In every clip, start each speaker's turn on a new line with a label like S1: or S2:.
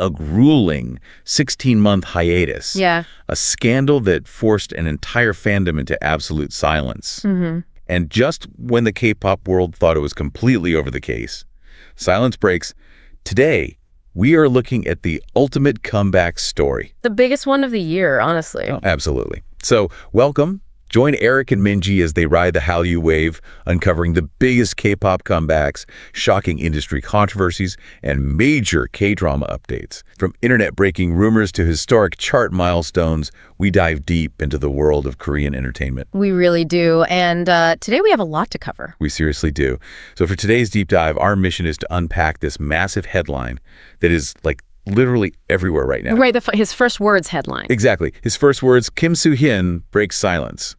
S1: a grueling 16-month hiatus.
S2: Yeah.
S1: A scandal that forced an entire fandom into absolute silence. And just when the K-pop world thought it was completely over the case, silence breaks. Today, we are looking at the ultimate comeback story.
S2: The biggest one of the year, honestly.
S1: Oh, absolutely. So, welcome. Join Eric and Minji as they ride the Hallyu wave, uncovering the biggest K-pop comebacks, shocking industry controversies, and major K-drama updates. From internet-breaking rumors to historic chart milestones, we dive deep into the world of Korean entertainment.
S2: We really do. And today we have a lot to cover.
S1: We seriously do. So for today's deep dive, our mission is to unpack this massive headline that is like literally everywhere right now.
S2: Right, his first words headline.
S1: Exactly. His first words, Kim Soo-hyun breaks silence.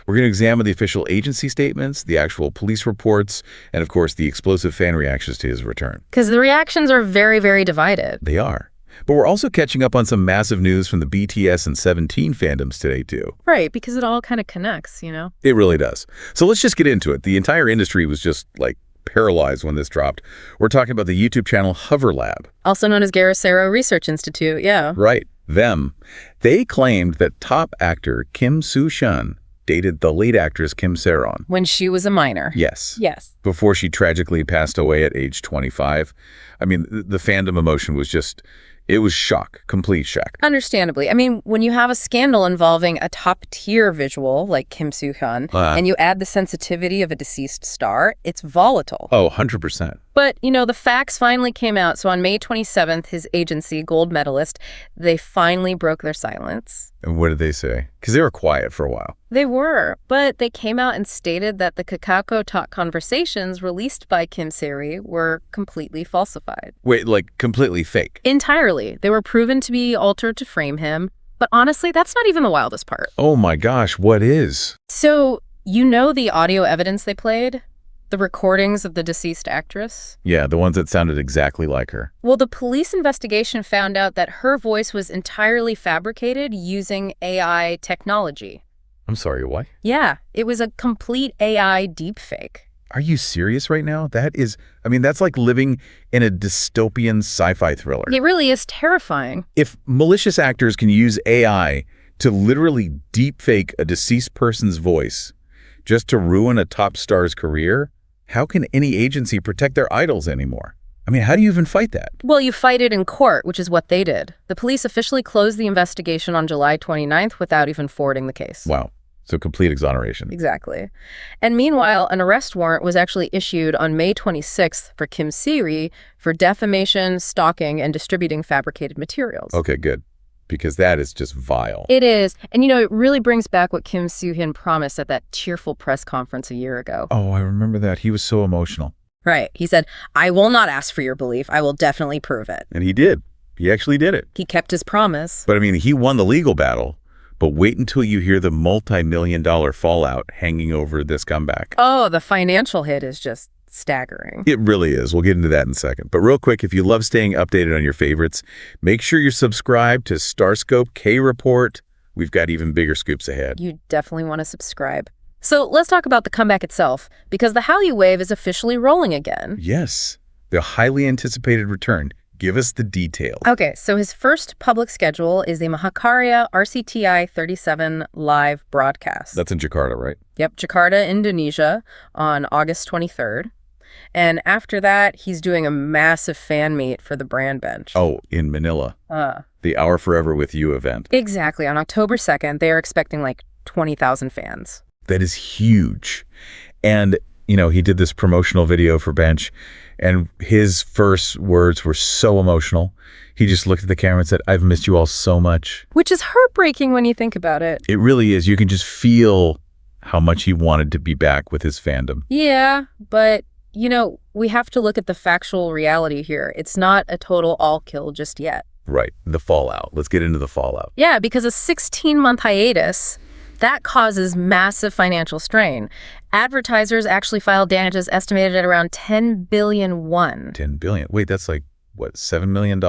S1: We're going to examine the official agency statements, the actual police reports, and of course the explosive fan reactions to his return.
S2: Because the reactions are very, very divided.
S1: They are. But we're also catching up on some massive news from the BTS and 17 fandoms today, too.
S2: Right, because it all kind of connects, you know?
S1: It really does. So let's just get into it. The entire industry was just, like, paralyzed when this dropped. We're talking about the YouTube channel Hover Lab.
S2: Also known as Garo Sero Research Institute, yeah.
S1: Right, them. They claimed that top actor Kim Soo-hyun dated the lead actress Kim Sae-ron.
S2: When she was a minor.
S1: Yes.
S2: Yes.
S1: Before she tragically passed away at age 25. I mean, the fandom emotion was just, it was shock, complete shock.
S2: Understandably. I mean, when you have a scandal involving a top-tier visual like Kim Soo-hyun, and you add the sensitivity of a deceased star, it's volatile.
S1: Oh, 100%.
S2: But, you know, the facts finally came out. So on May 27th, his agency, gold medalist, they finally broke their silence.
S1: And what did they say? Because they were quiet for a while.
S2: They were, but they came out and stated that the KakaoTalk conversations released by Kim Sae-ron were completely falsified.
S1: Wait, like completely fake?
S2: Entirely. They were proven to be altered to frame him. But honestly, that's not even the wildest part.
S1: Oh my gosh, what is?
S2: So, you know the audio evidence they played? The recordings of the deceased actress?
S1: Yeah, the ones that sounded exactly like her.
S2: Well, the police investigation found out that her voice was entirely fabricated using AI technology.
S1: I'm sorry, what?
S2: Yeah, it was a complete AI deepfake.
S1: Are you serious right now? That is, I mean, that's like living in a dystopian sci-fi thriller.
S2: It really is terrifying.
S1: If malicious actors can use AI to literally deepfake a deceased person's voice just to ruin a top star's career, how can any agency protect their idols anymore? I mean, how do you even fight that?
S2: Well, you fight it in court, which is what they did. The police officially closed the investigation on July 29th without even forwarding the case.
S1: Wow. So complete exoneration.
S2: Exactly. And meanwhile, an arrest warrant was actually issued on May 26th for Kim Sae-ron for defamation, stalking, and distributing fabricated materials.
S1: Okay, good. Because that is just vile.
S2: It is. And, you know, it really brings back what Kim Soo-hyun promised at that tearful press conference a year ago.
S1: Oh, I remember that. He was so emotional.
S2: Right. He said, "I will not ask for your belief. I will definitely prove it."
S1: And he did. He actually did it.
S2: He kept his promise.
S1: But I mean, he won the legal battle. But wait until you hear the multi-million-dollar fallout hanging over this comeback.
S2: Oh, the financial hit is just staggering.
S1: It really is. We'll get into that in a second. But real quick, if you love staying updated on your favorites, make sure you're subscribed to StarScope K-Report. We've got even bigger scoops ahead.
S2: You definitely want to subscribe. So let's talk about the comeback itself, because the Hallyu wave is officially rolling again.
S1: Yes, the highly anticipated return. Give us the details.
S2: Okay, so his first public schedule is the Mahakarya RCTI 37 live broadcast.
S1: That's in Jakarta, right?
S2: Yep, Jakarta, Indonesia, on August 23rd. And after that, he's doing a massive fan meet for the brand bench.
S1: Oh, in Manila. The Hour Forever With You event.
S2: Exactly. On October 2nd, they are expecting like 20,000 fans.
S1: That is huge. And, you know, he did this promotional video for Bench, and his first words were so emotional. He just looked at the camera and said, "I've missed you all so much."
S2: Which is heartbreaking when you think about it.
S1: It really is. You can just feel how much he wanted to be back with his fandom.
S2: Yeah, but, you know, we have to look at the factual reality here. It's not a total all-kill just yet.
S1: Right. The fallout. Let's get into the fallout.
S2: Yeah, because a 16-month hiatus, that causes massive financial strain. Advertisers actually filed damages estimated at around 10 billion won.
S1: 10 billion. Wait, that's like what, $7 million?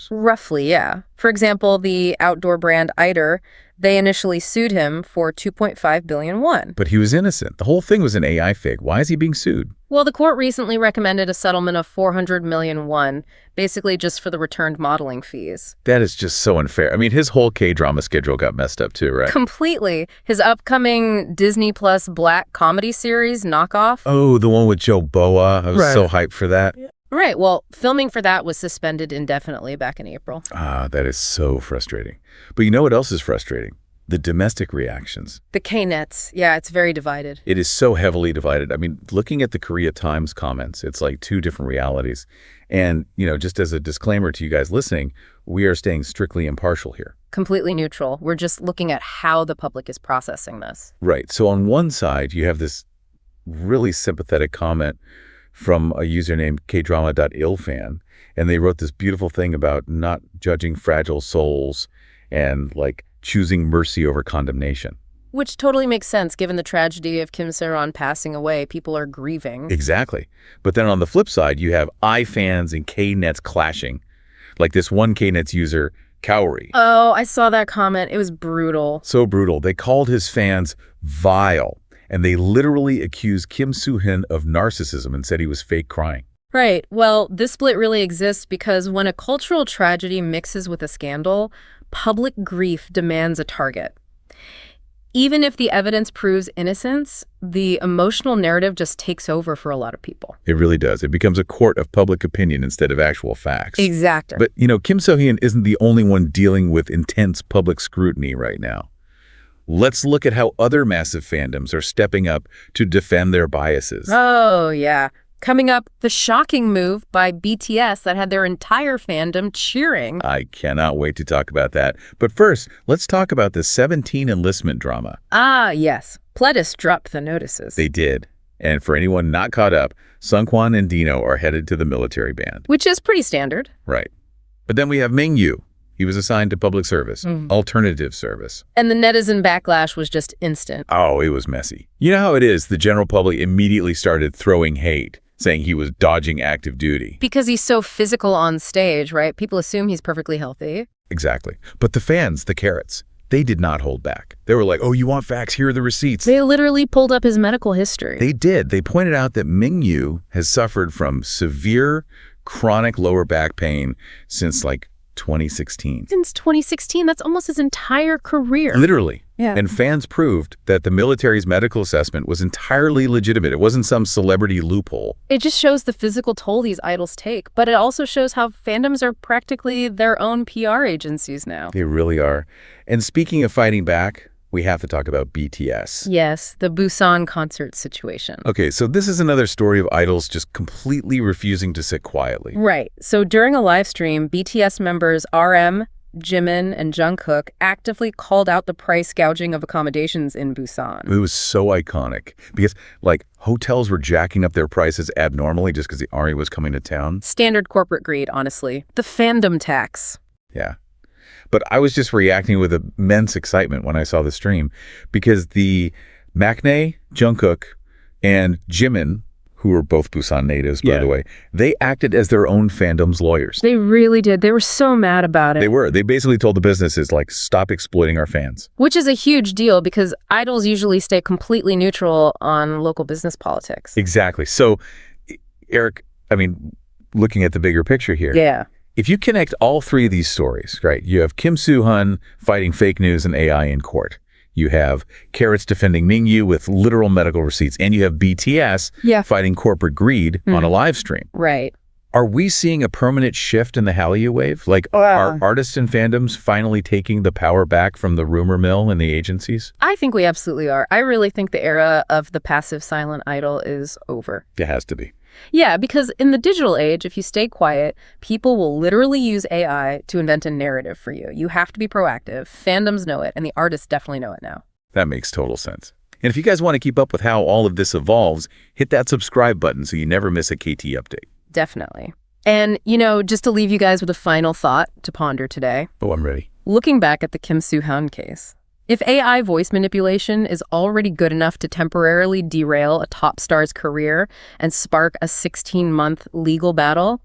S2: Roughly, yeah. For example, the outdoor brand Eider, they initially sued him for 2.5 billion won.
S1: But he was innocent. The whole thing was an AI fake. Why is he being sued?
S2: Well, the court recently recommended a settlement of 400 million won, basically just for the returned modeling fees.
S1: That is just so unfair. I mean, his whole K-drama schedule got messed up too, right?
S2: Completely. His upcoming Disney Plus black comedy series, Knockoff.
S1: Oh, the one with Joe Boa. I was so hyped for that.
S2: Right. Well, filming for that was suspended indefinitely back in April.
S1: Ah, that is so frustrating. But you know what else is frustrating? The domestic reactions.
S2: The K-nets. Yeah, it's very divided.
S1: It is so heavily divided. I mean, looking at the Korea Times comments, it's like two different realities. And, just as a disclaimer to you guys listening, we are staying strictly impartial here.
S2: Completely neutral. We're just looking at how the public is processing this.
S1: Right. So on one side, you have this really sympathetic comment from a user named KDrama.ilfan, and they wrote this beautiful thing about not judging fragile souls and choosing mercy over condemnation.
S2: Which totally makes sense given the tragedy of Kim Sae-ron passing away. People are grieving.
S1: Exactly. But then on the flip side, you have iFans and K-nets clashing. Like this one K-nets user, Kaori.
S2: Oh, I saw that comment. It was brutal.
S1: So brutal. They called his fans vile. And they literally accused Kim Soo-hyun of narcissism and said he was fake crying.
S2: Right. Well, this split really exists because when a cultural tragedy mixes with a scandal, public grief demands a target. Even if the evidence proves innocence, the emotional narrative just takes over for a lot of people.
S1: It really does. It becomes a court of public opinion instead of actual facts.
S2: Exactly.
S1: But, Kim Soo-hyun isn't the only one dealing with intense public scrutiny right now. Let's look at how other massive fandoms are stepping up to defend their biases.
S2: Oh, yeah. Coming up, the shocking move by BTS that had their entire fandom cheering.
S1: I cannot wait to talk about that. But first, let's talk about the 17 enlistment drama.
S2: Ah, yes. Pledis dropped the notices.
S1: They did. And for anyone not caught up, Sungkwan and Dino are headed to the military band.
S2: Which is pretty standard.
S1: Right. But then we have Mingyu. He was assigned to public service, alternative service.
S2: And the netizen backlash was just instant.
S1: Oh, it was messy. You know how it is. The general public immediately started throwing hate, saying he was dodging active duty.
S2: Because he's so physical on stage, right? People assume he's perfectly healthy.
S1: Exactly. But the fans, the carrots, they did not hold back. They were like, oh, you want facts? Here are the receipts.
S2: They literally pulled up his medical history.
S1: They did. They pointed out that Mingyu has suffered from severe chronic lower back pain since 2016.
S2: Since 2016, that's almost his entire career.
S1: Literally.
S2: Yeah.
S1: And fans proved that the military's medical assessment was entirely legitimate. It wasn't some celebrity loophole.
S2: It just shows the physical toll these idols take, but it also shows how fandoms are practically their own PR agencies now.
S1: They really are. And speaking of fighting back, we have to talk about BTS.
S2: Yes, the Busan concert situation.
S1: Okay, so this is another story of idols just completely refusing to sit quietly.
S2: Right. So during a live stream, BTS members RM, Jimin, and Jungkook actively called out the price gouging of accommodations in Busan.
S1: It was so iconic because, hotels were jacking up their prices abnormally just because the ARMY was coming to town.
S2: Standard corporate greed, honestly. The fandom tax.
S1: Yeah. But I was just reacting with immense excitement when I saw the stream because the maknae, Jungkook, and Jimin, who were both Busan natives, by the way, they acted as their own fandom's lawyers.
S2: They really did. They were so mad about it.
S1: They were. They basically told the businesses, stop exploiting our fans.
S2: Which is a huge deal because idols usually stay completely neutral on local business politics.
S1: Exactly. So, Eric, looking at the bigger picture here.
S2: Yeah.
S1: If you connect all three of these stories, right, you have Kim Soo-hyun fighting fake news and AI in court. You have Carrots defending Mingyu with literal medical receipts. And you have BTS fighting corporate greed on a live stream.
S2: Right.
S1: Are we seeing a permanent shift in the Hallyu wave? Are artists and fandoms finally taking the power back from the rumor mill and the agencies?
S2: I think we absolutely are. I really think the era of the passive silent idol is over.
S1: It has to be.
S2: Yeah, because in the digital age, if you stay quiet, people will literally use AI to invent a narrative for you. You have to be proactive. Fandoms know it, and the artists definitely know it now.
S1: That makes total sense. And if you guys want to keep up with how all of this evolves, hit that subscribe button so you never miss a KT update.
S2: Definitely. And, just to leave you guys with a final thought to ponder today.
S1: Oh, I'm ready.
S2: Looking back at the Kim Soo-hyun case, if AI voice manipulation is already good enough to temporarily derail a top star's career and spark a 16-month legal battle,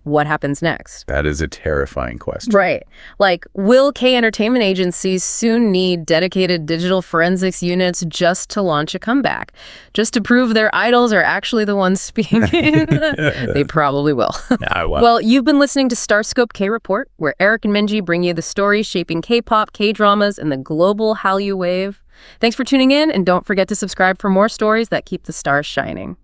S2: what happens next?
S1: That is a terrifying question.
S2: Right. Like, will K-entertainment agencies soon need dedicated digital forensics units just to launch a comeback? Just to prove their idols are actually the ones speaking? They probably will. Well, you've been listening to StarScope K-Report, where Eric and Minji bring you the stories shaping K-pop, K-dramas, and the global Hallyu wave. Thanks for tuning in, and don't forget to subscribe for more stories that keep the stars shining.